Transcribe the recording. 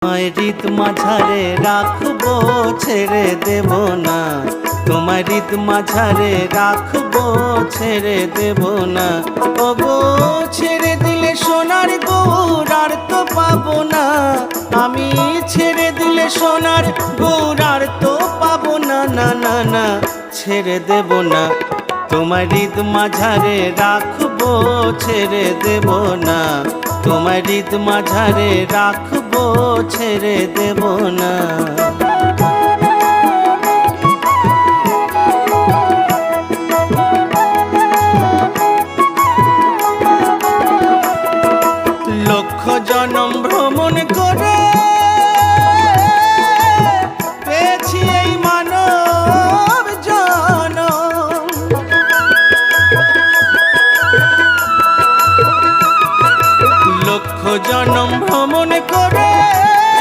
তোমায় হৃদ মাঝারে রাখবো ছেড়ে দেব না, তোমায় হৃদ মাঝারে রাখবো ছেড়ে দেব না। ওগো ছেড়ে দিলে সোনার গৌর আর তো পাবো না, আমি ছেড়ে দিলে সোনার গৌর আর তো পাবো না, না না না ছেড়ে দেব না। তোমায় হৃদ মাঝারে রাখবো ছেড়ে দেব না, তোমায় হৃদ মাঝারে রাখবো ছেড়ে দেব না।